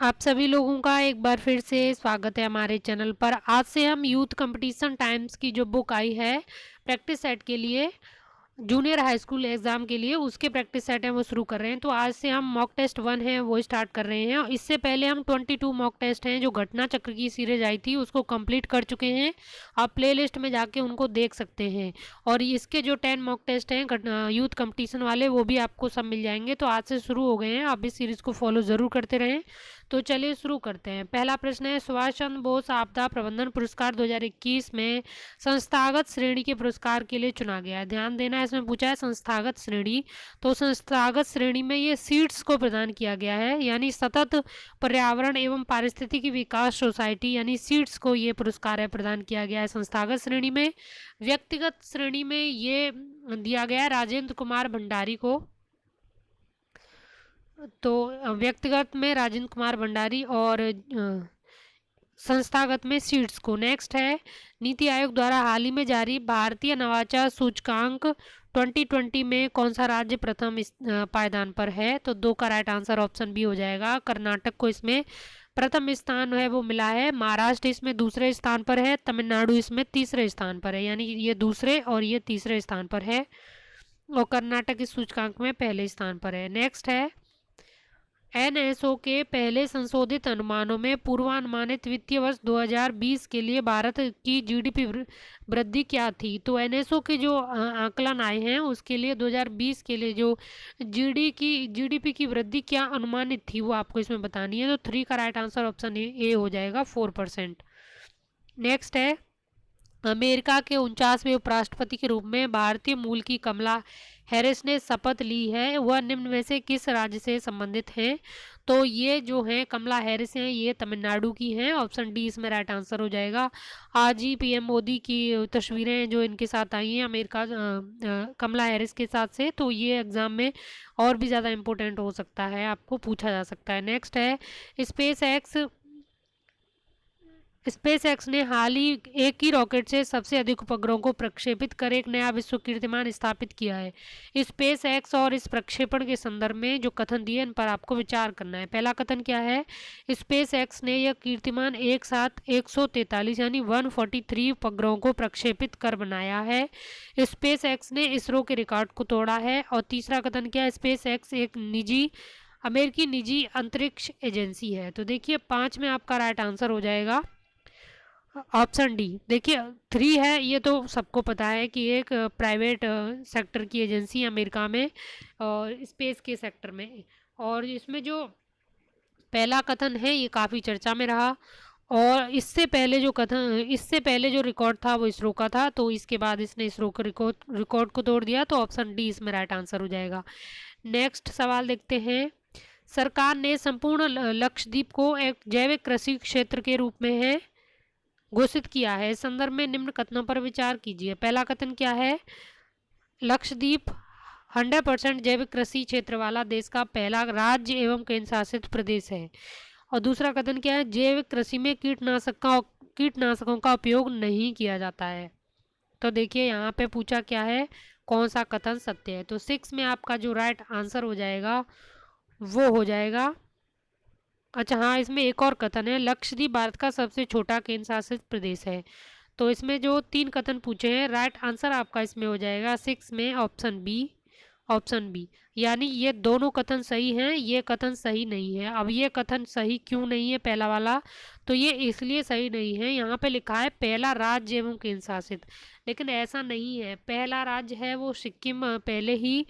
आप सभी लोगों का एक बार फिर से स्वागत है हमारे चैनल पर। आज से हम यूथ कंपटीशन टाइम्स की जो बुक आई है प्रैक्टिस सेट के लिए, जूनियर हाई स्कूल एग्ज़ाम के लिए, उसके प्रैक्टिस सेट हैं वो शुरू कर रहे हैं। तो आज से हम मॉक टेस्ट 1 है वो स्टार्ट कर रहे हैं। इससे पहले हम 22 मॉक टेस्ट हैं जो घटना चक्र की सीरीज आई थी उसको कंप्लीट कर चुके हैं। आप प्लेलिस्ट में जाके उनको देख सकते हैं। और इसके जो 10 मॉक टेस्ट हैं यूथ कंपटीशन वाले वो भी आपको सब मिल जाएंगे। तो आज से शुरू हो गए हैं, आप इस सीरीज़ को फॉलो ज़रूर करते रहें। तो चलिए शुरू करते हैं। पहला प्रश्न है, सुभाष चंद्र बोस आपदा प्रबंधन पुरस्कार 2021 में संस्थागत श्रेणी के पुरस्कार के लिए चुना गया है। ध्यान देना है, इसमें पूछा है संस्थागत श्रेणी। तो संस्थागत श्रेणी में ये सीड्स को प्रदान किया गया है, यानी सतत पर्यावरण एवं पारिस्थितिकी विकास सोसाइटी यानी सीड्स को ये पुरस्कार है प्रदान किया गया है संस्थागत श्रेणी में। व्यक्तिगत श्रेणी में ये दिया गया है राजेंद्र कुमार भंडारी को। तो व्यक्तिगत में राजेंद्र कुमार भंडारी और संस्थागत में सीट्स को। नेक्स्ट है, नीति आयोग द्वारा हाल ही में जारी भारतीय नवाचार सूचकांक 2020 में कौन सा राज्य प्रथम पायदान पर है। तो 2 का राइट आंसर ऑप्शन बी हो जाएगा। कर्नाटक को इसमें प्रथम स्थान है वो मिला है, महाराष्ट्र इसमें दूसरे स्थान पर है, तमिलनाडु इसमें तीसरे स्थान पर है, यानी ये दूसरे और ये तीसरे स्थान पर है और कर्नाटक इस सूचकांक में पहले स्थान पर है। नेक्स्ट है, एनएसओ के पहले संशोधित अनुमानों में पूर्वानुमानित वित्तीय वर्ष 2020 के लिए भारत की जीडीपी वृद्धि क्या थी। तो एनएसओ के जो आकलन आए हैं उसके लिए 2020 के लिए जो जीडीपी की वृद्धि क्या अनुमानित थी वो आपको इसमें बतानी है। तो 3 का राइट आंसर ऑप्शन ए हो जाएगा, 4%। नेक्स्ट है, अमेरिका के 49वें उपराष्ट्रपति के रूप में भारतीय मूल की कमला हैरिस ने शपथ ली है, वह निम्न में से किस राज्य से संबंधित हैं। तो ये जो है कमला हैरिस हैं ये तमिलनाडु की हैं, ऑप्शन डी इसमें राइट आंसर हो जाएगा। आज ही पीएम मोदी की तस्वीरें जो इनके साथ आई हैं अमेरिका कमला हैरिस के साथ से, तो ये एग्जाम में और भी ज़्यादा इम्पोर्टेंट हो सकता है, आपको पूछा जा सकता है। नेक्स्ट है, स्पेस एक्स ने हाल ही एक ही रॉकेट से सबसे अधिक उपग्रहों को प्रक्षेपित कर एक नया विश्व कीर्तिमान स्थापित किया है। स्पेस एक्स और इस प्रक्षेपण के संदर्भ में जो कथन दिए इन पर आपको विचार करना है। पहला कथन क्या है, स्पेस एक्स ने यह कीर्तिमान एक साथ 143 यानी 143 उपग्रहों को प्रक्षेपित कर बनाया है। स्पेस एक्स ने इसरो के रिकॉर्ड को तोड़ा है। और तीसरा कथन क्या है, स्पेस एक्स एक अमेरिकी निजी अंतरिक्ष एजेंसी है। तो देखिए 5 में आपका राइट आंसर हो जाएगा ऑप्शन डी। देखिए 3 है ये तो सबको पता है कि एक प्राइवेट सेक्टर की एजेंसी है अमेरिका में और स्पेस के सेक्टर में। और इसमें जो पहला कथन है ये काफ़ी चर्चा में रहा और इससे पहले जो रिकॉर्ड था वो इसरो का था, तो इसके बाद इसने इसरो के रिकॉर्ड को तोड़ दिया। तो ऑप्शन डी इसमें राइट आंसर हो जाएगा। नेक्स्ट सवाल देखते हैं, सरकार ने संपूर्ण लक्षद्वीप को एक जैविक कृषि क्षेत्र के रूप में है घोषित किया है। इस संदर्भ में निम्न कथनों पर विचार कीजिए। पहला कथन क्या है, लक्षद्वीप 100% जैविक कृषि क्षेत्र वाला देश का पहला राज्य एवं केंद्र शासित प्रदेश है। और दूसरा कथन क्या है, जैविक कृषि में कीटनाशकों का उपयोग नहीं किया जाता है। तो देखिए यहाँ पे पूछा क्या है, कौन सा कथन सत्य है। तो 6 में आपका जो राइट आंसर हो जाएगा वो हो जाएगा, अच्छा हाँ, इसमें एक और कथन है, लक्षद्वीप भारत का सबसे छोटा केंद्र शासित प्रदेश है। तो इसमें जो 3 कथन पूछे हैं राइट आंसर आपका इसमें हो जाएगा 6 में ऑप्शन बी, यानी ये दोनों कथन सही हैं, ये कथन सही नहीं है। अब ये कथन सही क्यों नहीं है पहला वाला, तो ये इसलिए सही नहीं है, यहाँ पे लिखा है पहला राज्य एवं केंद्र शासित, लेकिन ऐसा नहीं है। पहला राज्य है वो सिक्किम पहले ही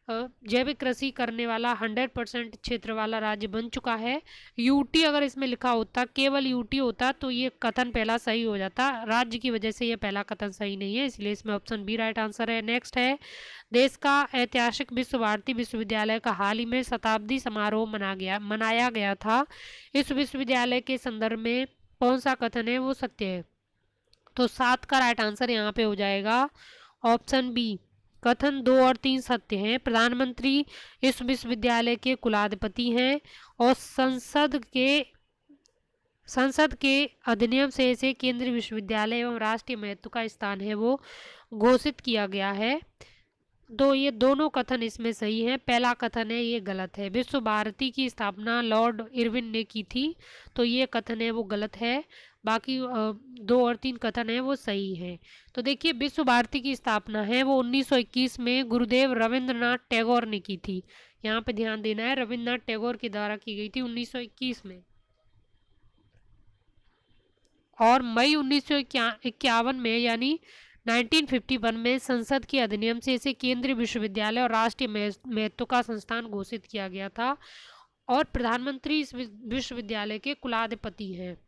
जैविक कृषि करने वाला 100% क्षेत्र वाला राज्य बन चुका है। यूटी अगर इसमें लिखा होता, केवल यूटी होता, तो ये कथन पहला सही हो जाता। राज्य की वजह से ये पहला कथन सही नहीं है, इसलिए इसमें ऑप्शन बी राइट आंसर है। नेक्स्ट है, देश का ऐतिहासिक विश्व भारती विश्वविद्यालय का हाल ही में शताब्दी समारोह मनाया गया था। इस विश्वविद्यालय के संदर्भ में कौन सा कथन है वो सत्य है। तो 7 का राइट आंसर यहाँ पे हो जाएगा ऑप्शन बी, कथन 2 और 3 सत्य हैं। प्रधानमंत्री इस विश्वविद्यालय के कुलाधिपति हैं और संसद के अधिनियम से इसे केंद्रीय विश्वविद्यालय एवं राष्ट्रीय महत्व का स्थान है वो घोषित किया गया है। ये दोनों कथन इसमें सही है। पहला कथन है ये गलत है। विश्व भारती की स्थापना लॉर्ड इरविन ने की थी, तो ये कथन है वो गलत है। बाकी 2 और 3 कथन है वो सही है। तो देखिए, विश्व भारती की स्थापना है वो 1921 में गुरुदेव रविंद्रनाथ टैगोर ने की थी। यहाँ पे ध्यान देना है, रविंद्रनाथ टैगोर के द्वारा की गई थी 1921 में। और मई 1951 में यानी 1951 में संसद के अधिनियम से इसे केंद्रीय विश्वविद्यालय और राष्ट्रीय महत्व का संस्थान घोषित किया गया था। और प्रधानमंत्री इस विश्वविद्यालय के कुलाधिपति हैं।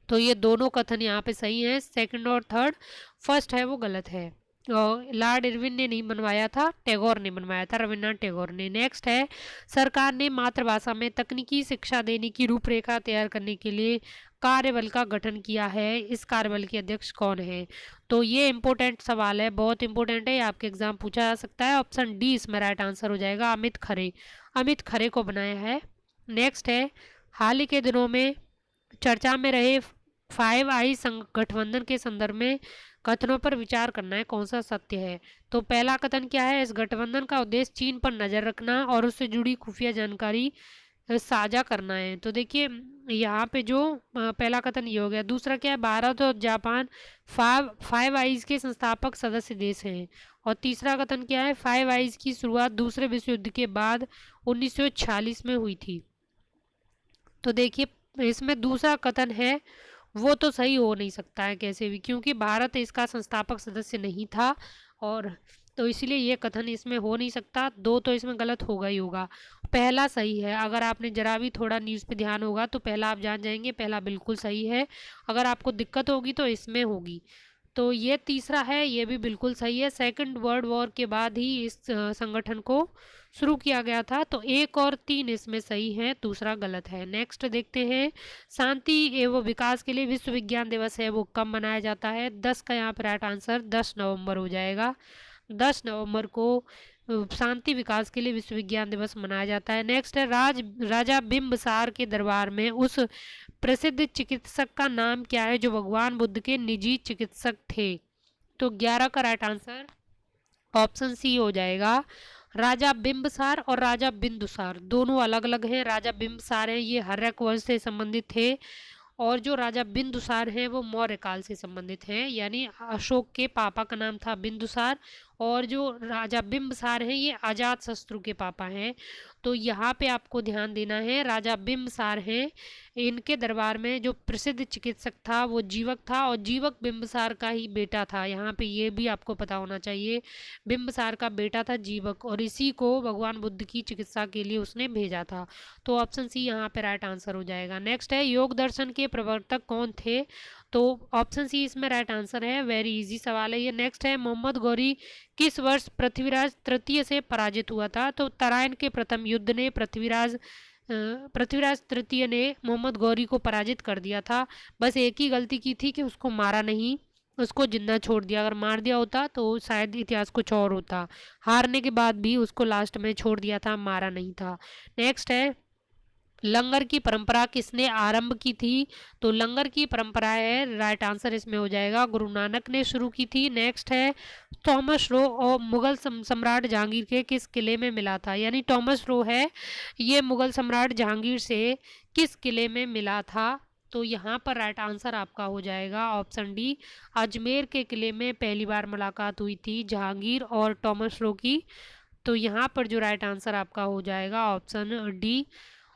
तो ये दोनों कथन यहाँ पे सही हैं, सेकंड और थर्ड। फर्स्ट है वो गलत है। लॉर्ड इरविन ने नहीं बनवाया था, टैगोर ने बनवाया था, रविन्द्रनाथ टैगोर ने। नेक्स्ट है, सरकार ने मातृभाषा में तकनीकी शिक्षा देने की रूपरेखा तैयार करने के लिए कार्यबल का गठन किया है। इस कार्यबल के अध्यक्ष कौन है? तो ये इंपॉर्टेंट सवाल है, बहुत इंपॉर्टेंट है, आपके एग्जाम पूछा जा सकता है। ऑप्शन डी इसमें राइट आंसर हो जाएगा, अमित खरे। अमित खरे को बनाया है। नेक्स्ट है, हाल ही के दिनों में चर्चा में रहे 5 आई गठबंधन के संदर्भ में कथनों पर विचार करना है, कौन सा सत्य है? तो पहला कथन क्या है? इस गठबंधन का उद्देश्य चीन पर नजर रखना और उससे जुड़ी खुफिया जानकारी साझा करना है। तो देखिए, यहाँ पे जो पहला कथन ये हो गया। दूसरा क्या है? भारत और जापान 5 आईज के संस्थापक सदस्य देश हैं। और तीसरा कथन क्या है? 5 आईज की शुरुआत दूसरे विश्व युद्ध के बाद 1946 में हुई थी। तो देखिए, इसमें दूसरा कथन है वो तो सही हो नहीं सकता है कैसे भी, क्योंकि भारत इसका संस्थापक सदस्य नहीं था। और तो इसलिए ये कथन इसमें हो नहीं सकता। 2 तो इसमें गलत होगा ही होगा। पहला सही है। अगर आपने जरा भी थोड़ा न्यूज़ पे ध्यान होगा तो पहला आप जान जाएंगे, पहला बिल्कुल सही है। अगर आपको दिक्कत होगी तो इसमें होगी। तो ये तीसरा है, ये भी बिल्कुल सही है। सेकंड वर्ल्ड वॉर के बाद ही इस संगठन को शुरू किया गया था। तो 1 और 3 इसमें सही है, दूसरा गलत है। नेक्स्ट देखते हैं, शांति एवं विकास के लिए विश्व विज्ञान दिवस है वो कब मनाया जाता है? 10 का यहाँ पर राइट आंसर 10 नवंबर हो जाएगा। 10 नवंबर को शांति विकास के लिए विश्व विज्ञान दिवस मनाया जाता है। नेक्स्ट है, राजा बिम्बसार के दरबार में उस प्रसिद्ध चिकित्सक का नाम क्या है जो भगवान बुद्ध के निजी चिकित्सक थे? तो 11 का राइट आंसर ऑप्शन सी हो जाएगा। राजा बिंबसार और राजा बिंदुसार दोनों अलग अलग हैं। राजा बिंबसार हैं ये हर्यक वंश से संबंधित थे, और जो राजा बिंदुसार हैं वो मौर्य काल से संबंधित हैं, यानी अशोक के पापा का नाम था बिंदुसार। और जो राजा बिंबसार हैं ये अजात शत्रु के पापा हैं। तो यहाँ पे आपको ध्यान देना है, राजा बिंबसार हैं, इनके दरबार में जो प्रसिद्ध चिकित्सक था वो जीवक था, और जीवक बिंबसार का ही बेटा था। यहाँ पे ये भी आपको पता होना चाहिए, बिंबसार का बेटा था जीवक, और इसी को भगवान बुद्ध की चिकित्सा के लिए उसने भेजा था। तो ऑप्शन सी यहाँ पे राइट आंसर हो जाएगा। नेक्स्ट है, योग दर्शन के प्रवर्तक कौन थे? तो ऑप्शन सी इसमें राइट आंसर है, वेरी इजी सवाल है ये। नेक्स्ट है, मोहम्मद गौरी किस वर्ष पृथ्वीराज तृतीय से पराजित हुआ था? तो तराइन के प्रथम युद्ध ने पृथ्वीराज तृतीय ने मोहम्मद गौरी को पराजित कर दिया था। बस एक ही गलती की थी कि उसको मारा नहीं, उसको जिंदा छोड़ दिया। अगर मार दिया होता तो शायद इतिहास कुछ और होता। हारने के बाद भी उसको लास्ट में छोड़ दिया था, मारा नहीं था। नेक्स्ट है, लंगर की परंपरा किसने आरंभ की थी? तो लंगर की परंपरा है, राइट आंसर इसमें हो जाएगा, गुरु नानक ने शुरू की थी। नेक्स्ट है, थॉमस रो और मुगल सम्राट जहांगीर के किस किले में मिला था? यानी थॉमस रो है ये मुगल सम्राट जहांगीर से किस किले में मिला था? तो यहाँ पर राइट आंसर आपका हो जाएगा ऑप्शन डी, अजमेर के किले में पहली बार मुलाकात हुई थी जहांगीर और थॉमस रो की। तो यहाँ पर जो राइट आंसर आपका हो जाएगा ऑप्शन डी।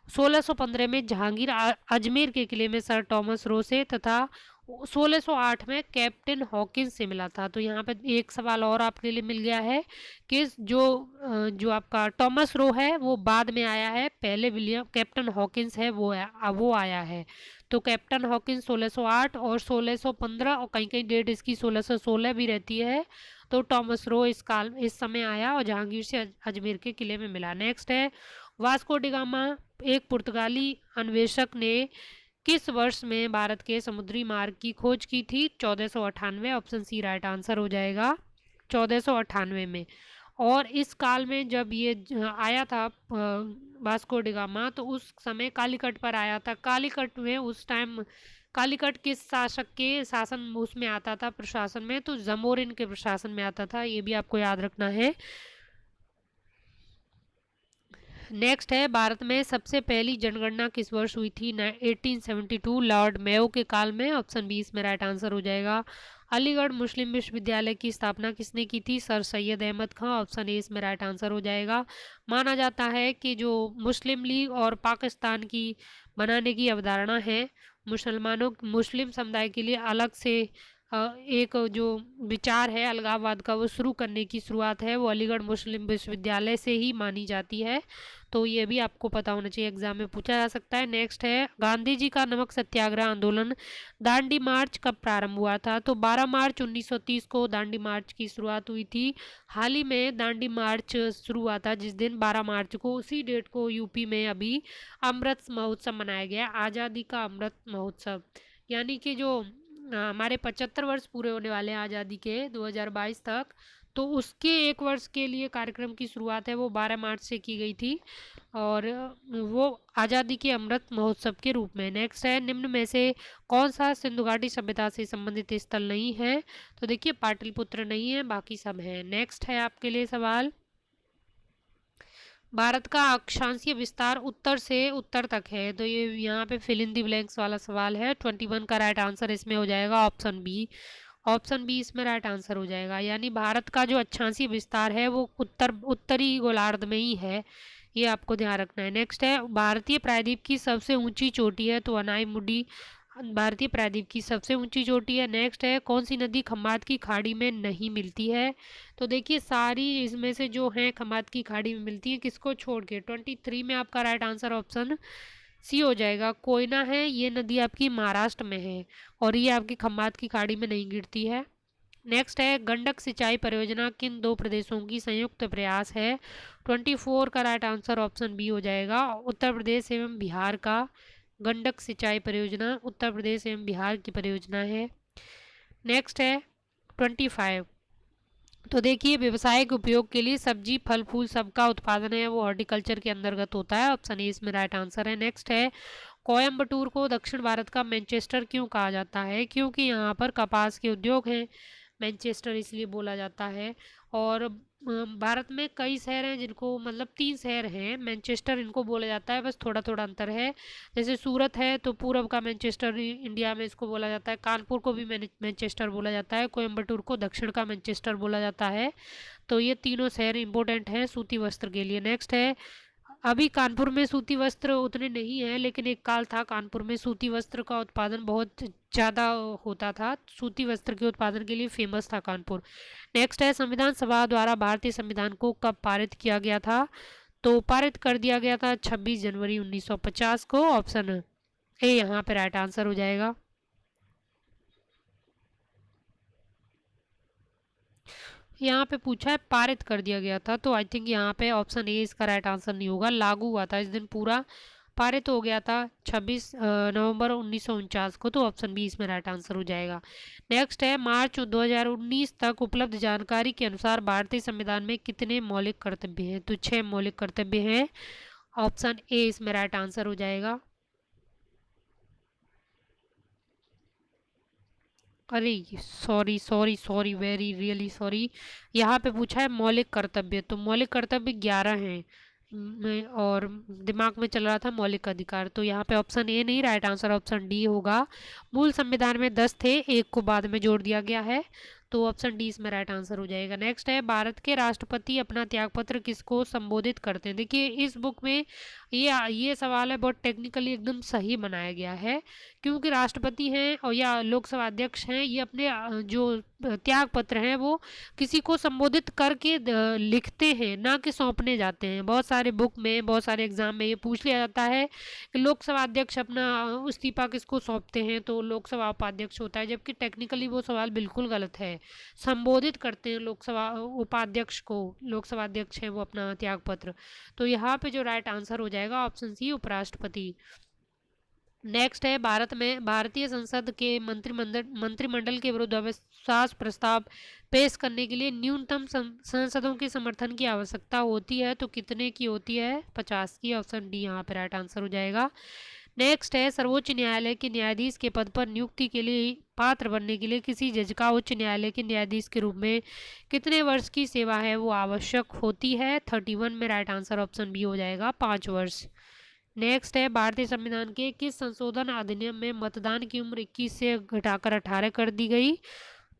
1615 में जहांगीर अजमेर के किले में सर थॉमस रो से तथा 1608 में कैप्टन हॉकिंस से मिला था। तो यहाँ पे एक सवाल और आपके लिए मिल गया है कि जो आपका थॉमस रो है वो बाद में आया है, पहले विलियम कैप्टन हॉकिंस है वो आया है। तो कैप्टन हॉकिंस 1608 और 1615 और कहीं कहीं डेट इसकी 1616 भी रहती है। तो थॉमस रो इस समय आया और जहांगीर से अजमेर के किले में मिला। नेक्स्ट है, वास्को डिगामा एक पुर्तगाली अन्वेषक ने किस वर्ष में भारत के समुद्री मार्ग की खोज की थी? 1498। ऑप्शन सी राइट आंसर हो जाएगा, 1498 में। और इस काल में जब ये आया था वास्को डिगामा, तो उस समय कालीकट पर आया था। कालीकट में उस टाइम कालीकट किस शासक के शासन उसमें आता था, प्रशासन में? तो जमोरिन के प्रशासन में आता था, ये भी आपको याद रखना है। नेक्स्ट है, भारत में सबसे पहली जनगणना किस वर्ष हुई थी? 1872, लॉर्ड मेयो के काल में। ऑप्शन बी इसमें राइट आंसर हो जाएगा। अलीगढ़ मुस्लिम विश्वविद्यालय की स्थापना किसने की थी? Sir Syed Ahmad Khan. Option A इसमें राइट आंसर हो जाएगा। माना जाता है कि जो मुस्लिम लीग और पाकिस्तान की बनाने की अवधारणा है, मुसलमानों मुस्लिम समुदाय के लिए अलग से एक जो विचार है अलगाववाद का, वो शुरू करने की शुरुआत है वो अलीगढ़ मुस्लिम विश्वविद्यालय से ही मानी जाती है। तो ये भी आपको पता होना चाहिए, एग्जाम में पूछा जा सकता है। नेक्स्ट है, गांधी जी का नमक सत्याग्रह आंदोलन दांडी मार्च कब प्रारंभ हुआ था? तो 12 मार्च 1930 को दांडी मार्च की शुरुआत हुई थी। हाल ही में दांडी मार्च शुरू हुआ था जिस दिन 12 मार्च को, उसी डेट को यूपी में अभी अमृत महोत्सव मनाया गया, आज़ादी का अमृत महोत्सव। यानी कि जो हमारे 75 वर्ष पूरे होने वाले हैं आज़ादी के 2022 तक, तो उसके एक वर्ष के लिए कार्यक्रम की शुरुआत है वो 12 मार्च से की गई थी, और वो आज़ादी के अमृत महोत्सव के रूप में। नेक्स्ट है, निम्न में से कौन सा सिंधु घाटी सभ्यता से संबंधित स्थल नहीं है? तो देखिए पाटलिपुत्र नहीं है, बाकी सब है। नेक्स्ट है आपके लिए सवाल, भारत का अक्षांशीय विस्तार उत्तर से उत्तर तक है। तो ये यहाँ पे फिल इन द ब्लैंक्स वाला सवाल है। 21 का राइट आंसर इसमें हो जाएगा ऑप्शन बी। ऑप्शन बी इसमें राइट आंसर हो जाएगा। यानी भारत का जो अक्षांशीय विस्तार है वो उत्तरी गोलार्ध में ही है, ये आपको ध्यान रखना है। नेक्स्ट है, भारतीय प्रायद्वीप की सबसे ऊंची चोटी है? तो अनाई मुडी भारतीय प्रायद्वीप की सबसे ऊंची चोटी है। नेक्स्ट है, कौन सी नदी खम्बात की खाड़ी में नहीं मिलती है? तो देखिए सारी इसमें से जो है खम्बात की खाड़ी में मिलती है, किसको छोड़ के? 23 में आपका राइट आंसर ऑप्शन सी हो जाएगा। कोयना है, ये नदी आपकी महाराष्ट्र में है और ये आपकी खम्बात की खाड़ी में नहीं गिरती है। नेक्स्ट है, गंडक सिंचाई परियोजना किन दो प्रदेशों की संयुक्त प्रयास है? 24 का राइट आंसर ऑप्शन बी हो जाएगा, उत्तर प्रदेश एवं बिहार का। गंडक सिंचाई परियोजना उत्तर प्रदेश एवं बिहार की परियोजना है। नेक्स्ट है 25, तो देखिए व्यवसायिक उपयोग के लिए सब्जी फल फूल सबका उत्पादन है वो हॉर्टिकल्चर के अंतर्गत होता है। ऑप्शन ए इसमें राइट आंसर है। नेक्स्ट है, कोयम्बटूर को दक्षिण भारत का मैनचेस्टर क्यों कहा जाता है? क्योंकि यहाँ पर कपास के उद्योग हैं, मैनचेस्टर इसलिए बोला जाता है। और भारत में कई शहर हैं जिनको, मतलब 3 शहर हैं मैनचेस्टर इनको बोला जाता है, बस थोड़ा थोड़ा अंतर है। जैसे सूरत है तो पूरब का मैनचेस्टर इंडिया में इसको बोला जाता है, कानपुर को भी मैनचेस्टर बोला जाता है, कोयम्बटूर को दक्षिण का मैनचेस्टर बोला जाता है। तो ये तीनों शहर इंपॉर्टेंट हैं सूती वस्त्र के लिए। नेक्स्ट है, अभी कानपुर में सूती वस्त्र उतने नहीं है, लेकिन एक काल था कानपुर में सूती वस्त्र का उत्पादन बहुत ज़्यादा होता था, सूती वस्त्र के उत्पादन के लिए फेमस था कानपुर। नेक्स्ट है, संविधान सभा द्वारा भारतीय संविधान को कब पारित किया गया था? तो पारित कर दिया गया था 26 जनवरी 1950 को। ऑप्शन ए यहाँ पे राइट आंसर हो जाएगा। यहाँ पे पूछा है पारित कर दिया गया था, तो आई थिंक यहाँ पे ऑप्शन ए इसका राइट आंसर नहीं होगा, लागू हुआ था इस दिन, पूरा पारित हो गया था 26 नवंबर 1949 को। तो ऑप्शन बी इसमें राइट आंसर हो जाएगा। नेक्स्ट है, मार्च 2019 तक उपलब्ध जानकारी के अनुसार भारतीय संविधान में कितने मौलिक कर्तव्य हैं? तो 6 मौलिक कर्तव्य हैं। ऑप्शन ए इसमें राइट आंसर हो जाएगा। अरे sorry sorry sorry, very really sorry, यहाँ पे पूछा है मौलिक कर्तव्य, तो मौलिक कर्तव्य 11 हैं। और दिमाग में चल रहा था मौलिक अधिकार, तो यहाँ पे ऑप्शन ए नहीं, राइट आंसर ऑप्शन डी होगा। मूल संविधान में 10 थे, एक को बाद में जोड़ दिया गया है, तो ऑप्शन डी इसमें राइट आंसर हो जाएगा। नेक्स्ट है, भारत के राष्ट्रपति अपना त्यागपत्र किसको संबोधित करते हैं? देखिए इस बुक में ये सवाल है बहुत टेक्निकली एकदम सही बनाया गया है, क्योंकि राष्ट्रपति हैं और या लोकसभा अध्यक्ष हैं, ये अपने जो त्याग पत्र हैं वो किसी को संबोधित करके लिखते हैं, ना कि सौंपने जाते हैं। बहुत सारे बुक में, बहुत सारे एग्जाम में ये पूछ लिया जाता है कि लोकसभा अध्यक्ष अपना इस्तीफा किसको सौंपते हैं, तो लोकसभा उपाध्यक्ष होता है, जबकि टेक्निकली वो सवाल बिल्कुल गलत है। संबोधित करते हैं लोकसभा उपाध्यक्ष को, लोकसभा अध्यक्ष है वो अपना त्याग पत्र। तो यहाँ पे जो राइट आंसर हो जाएगा ऑप्शन सी, उपराष्ट्रपति। नेक्स्ट है, भारत में भारतीय संसद के मंत्रिमंडल के विरुद्ध अविश्वास प्रस्ताव पेश करने के लिए न्यूनतम सांसदों के समर्थन की आवश्यकता होती है, तो कितने की होती है? 50 की। ऑप्शन डी यहाँ पे राइट आंसर हो जाएगा। नेक्स्ट है सर्वोच्च न्यायालय के न्यायाधीश के पद पर नियुक्ति के लिए पात्र बनने के लिए किसी जज का उच्च न्यायालय के न्यायाधीश के रूप में कितने वर्ष की सेवा है वो आवश्यक होती है। 31 में राइट आंसर ऑप्शन बी हो जाएगा, 5 वर्ष। नेक्स्ट है भारतीय संविधान के किस संशोधन अधिनियम में मतदान की उम्र 21 से घटाकर 18 कर दी गई।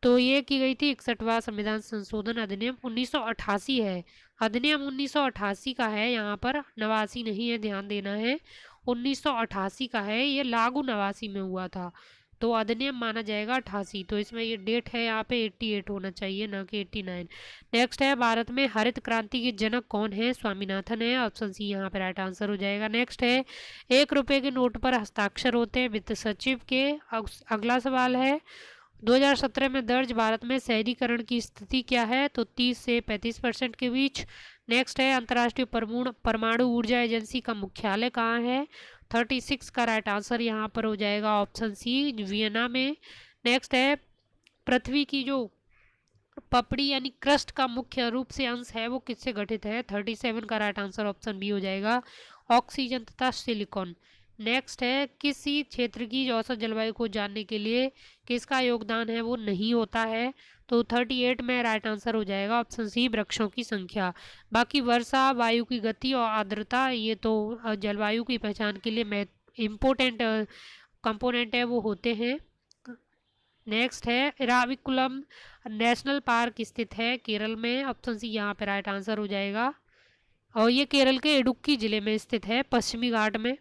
तो ये की गई थी 61वां संविधान संशोधन अधिनियम 1988 है। अधिनियम 1988 का है, यहाँ पर 89 नहीं है, ध्यान देना है। 1988 का है, ये लागू 89 में हुआ था, तो अधिनियम माना जाएगा 88। तो इसमें ये डेट है यहाँ पे 88 होना चाहिए, ना कि 89। नेक्स्ट है भारत में हरित क्रांति के जनक कौन है। स्वामीनाथन है, ऑप्शन सी यहाँ पे राइट आंसर हो जाएगा। नेक्स्ट है 1 रुपए के नोट पर हस्ताक्षर होते हैं वित्त सचिव के। अगला सवाल है 2017 में दर्ज भारत में शहरीकरण की स्थिति क्या है। तो 30 से 35% के बीच। नेक्स्ट है अंतर्राष्ट्रीय परमाणु ऊर्जा एजेंसी का मुख्यालय कहाँ है। 36 का राइट आंसर यहाँ पर हो जाएगा, ऑप्शन सी, वियना में। नेक्स्ट है पृथ्वी की जो पपड़ी यानी क्रस्ट का मुख्य रूप से अंश है वो किससे गठित है। 37 का राइट आंसर ऑप्शन बी हो जाएगा, ऑक्सीजन तथा सिलिकॉन। नेक्स्ट है किसी क्षेत्र की औसत जलवायु को जानने के लिए किसका योगदान है वो नहीं होता है। तो 38 में राइट आंसर हो जाएगा, ऑप्शन सी, वृक्षों की संख्या। बाकी वर्षा, वायु की गति और आर्द्रता ये तो जलवायु की पहचान के लिए इम्पोर्टेंट कंपोनेंट है, वो होते हैं। नेक्स्ट है इराविकुलम नेशनल पार्क स्थित है केरल में। ऑप्शन सी यहाँ पे राइट आंसर हो जाएगा, और ये केरल के इडुक्की जिले में स्थित है, पश्चिमी घाट में।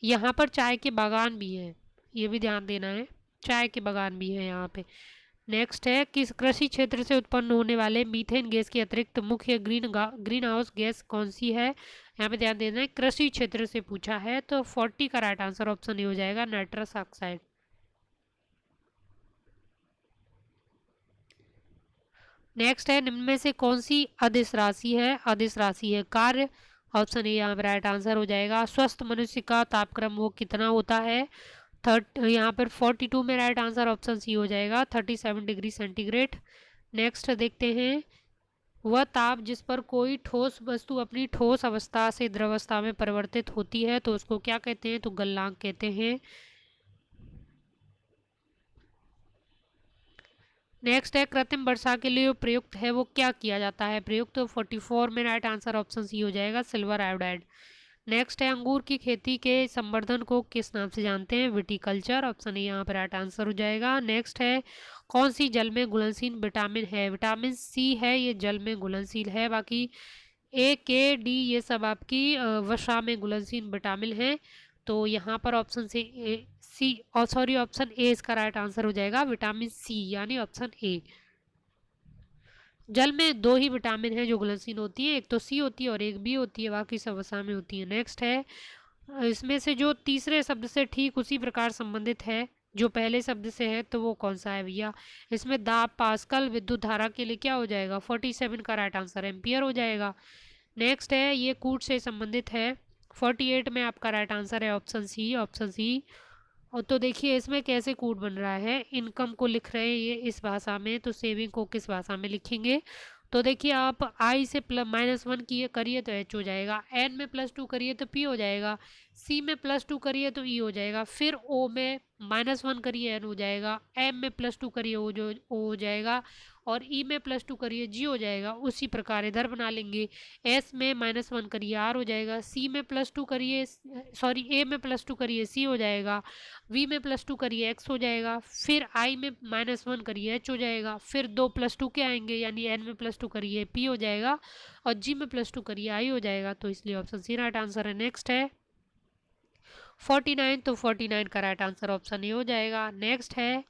यहाँ पर चाय के बागान भी हैं, ये भी ध्यान देना है, चाय के बागान भी हैं यहाँ पे। नेक्स्ट है किस कृषि क्षेत्र से उत्पन्न होने वाले मीथेन गैस के अतिरिक्त मुख्य ग्रीन हाउस गैस कौन सी है। यहाँ पे ध्यान देना है, कृषि क्षेत्र से पूछा है। तो 40 का राइट आंसर ऑप्शन ए हो जाएगा, नाइट्रस ऑक्साइड। नेक्स्ट है निम्न में से कौन सी अदिश राशि है। अदिश राशि है कार्य, ऑप्शन ए यहाँ पर राइट आंसर हो जाएगा। स्वस्थ मनुष्य का तापक्रम वो कितना होता है। यहाँ पर 42 में राइट आंसर ऑप्शन सी हो जाएगा, 37 डिग्री सेंटीग्रेड। नेक्स्ट देखते हैं वह ताप जिस पर कोई ठोस वस्तु अपनी ठोस अवस्था से द्रवावस्था में परिवर्तित होती है तो उसको क्या कहते हैं। तो गलनांक कहते हैं। नेक्स्ट है कृत्रिम वर्षा के लिए प्रयुक्त है वो क्या किया जाता है प्रयुक्त। तो 44 में राइट आंसर ऑप्शन सी हो जाएगा, सिल्वर आयोडाइड। नेक्स्ट है अंगूर की खेती के संवर्धन को किस नाम से जानते हैं। विटिकल्चर, ऑप्शन ए यहाँ पर राइट आंसर हो जाएगा। नेक्स्ट है कौन सी जल में घुलनशील विटामिन है। विटामिन सी है, ये जल में घुलनशील है। बाकी ए, के, डी ये सब आपकी वसा में घुलनशील विटामिन है। तो यहाँ पर ऑप्शन से सी, और सॉरी ऑप्शन ए इसका राइट आंसर हो जाएगा, विटामिन सी यानी ऑप्शन ए। जल में दो ही विटामिन है जो घुलनशील होती है, एक तो सी होती है और एक बी होती है, बाकी सब वसा में होती है। नेक्स्ट है इसमें से जो तीसरे शब्द से ठीक उसी प्रकार संबंधित है जो पहले शब्द से है तो वो कौन सा है भैया। इसमें दाब पास्कल विद्युत धारा के लिए क्या हो जाएगा, 47 का राइट आंसर एम्पियर हो जाएगा। नेक्स्ट है ये कूट से संबंधित है, 48 में आपका राइट आंसर है ऑप्शन सी, ऑप्शन सी। और तो देखिए इसमें कैसे कूट बन रहा है, इनकम को लिख रहे हैं ये इस भाषा में, तो सेविंग को किस भाषा में लिखेंगे। तो देखिए आप आई से -1 किए करिए तो एच हो जाएगा, एन में +2 करिए तो पी हो जाएगा, सी में +2 करिए तो ई हो जाएगा, फिर ओ में -1 करिए एन हो जाएगा, एम में +2 करिए ओ हो जाएगा, और ई में +2 करिए जी हो जाएगा। उसी प्रकार इधर बना लेंगे, एस में -1 करिए आर हो जाएगा, सी में +2 करिए सॉरी ए में +2 करिए सी हो जाएगा, वी में +2 करिए एक्स हो जाएगा, फिर आई में -1 करिए एच हो जाएगा, फिर 2 +2 के आएंगे यानी एन में +2 करिए पी हो जाएगा, और जी में +2 करिए आई हो जाएगा। तो इसलिए ऑप्शन सी राइट आंसर है। नेक्स्ट है 49, तो 49 का राइट आंसर ऑप्शन ए हो जाएगा। नेक्स्ट है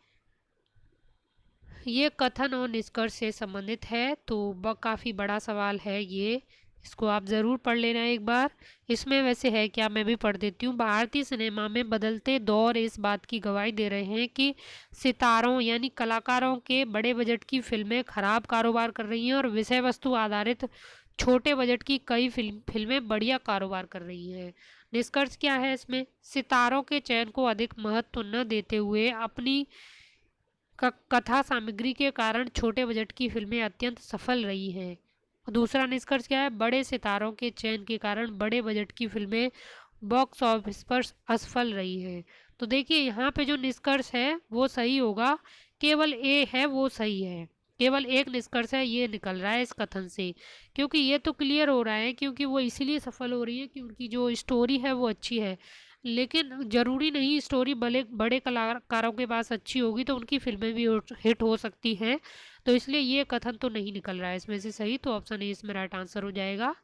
ये कथन और निष्कर्ष से संबंधित है, तो काफ़ी बड़ा सवाल है ये, इसको आप ज़रूर पढ़ लेना एक बार। इसमें वैसे है क्या, मैं भी पढ़ देती हूँ। भारतीय सिनेमा में बदलते दौर इस बात की गवाही दे रहे हैं कि सितारों यानी कलाकारों के बड़े बजट की फिल्में खराब कारोबार कर रही हैं और विषय वस्तु आधारित छोटे बजट की कई फिल्में बढ़िया कारोबार कर रही हैं। निष्कर्ष क्या है इसमें, सितारों के चयन को अधिक महत्व न देते हुए अपनी कथा सामग्री के कारण छोटे बजट की फिल्में अत्यंत सफल रही हैं। दूसरा निष्कर्ष क्या है, बड़े सितारों के चयन के कारण बड़े बजट की फिल्में बॉक्स ऑफिस पर असफल रही हैं। तो देखिए यहाँ पे जो निष्कर्ष है वो सही होगा, केवल ए है वो सही है, केवल एक निष्कर्ष है ये निकल रहा है इस कथन से, क्योंकि ये तो क्लियर हो रहा है क्योंकि वो इसीलिए सफल हो रही है कि उनकी जो स्टोरी है वो अच्छी है। लेकिन ज़रूरी नहीं स्टोरी बड़े बड़े कलाकारों के पास अच्छी होगी तो उनकी फिल्में भी हिट हो सकती हैं। तो इसलिए ये कथन तो नहीं निकल रहा है इसमें से सही, तो ऑप्शन ए इसमें राइट आंसर हो जाएगा।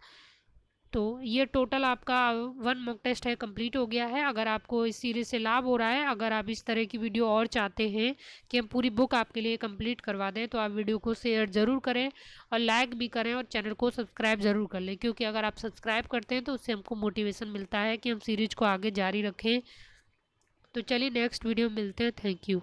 तो ये टोटल आपका 1 मॉक टेस्ट है, कंप्लीट हो गया है। अगर आपको इस सीरीज़ से लाभ हो रहा है, अगर आप इस तरह की वीडियो और चाहते हैं कि हम पूरी बुक आपके लिए कंप्लीट करवा दें, तो आप वीडियो को शेयर ज़रूर करें और लाइक भी करें और चैनल को सब्सक्राइब ज़रूर कर लें, क्योंकि अगर आप सब्सक्राइब करते हैं तो उससे हमको मोटिवेशन मिलता है कि हम सीरीज़ को आगे जारी रखें। तो चलिए नेक्स्ट वीडियो में मिलते हैं। Thank you.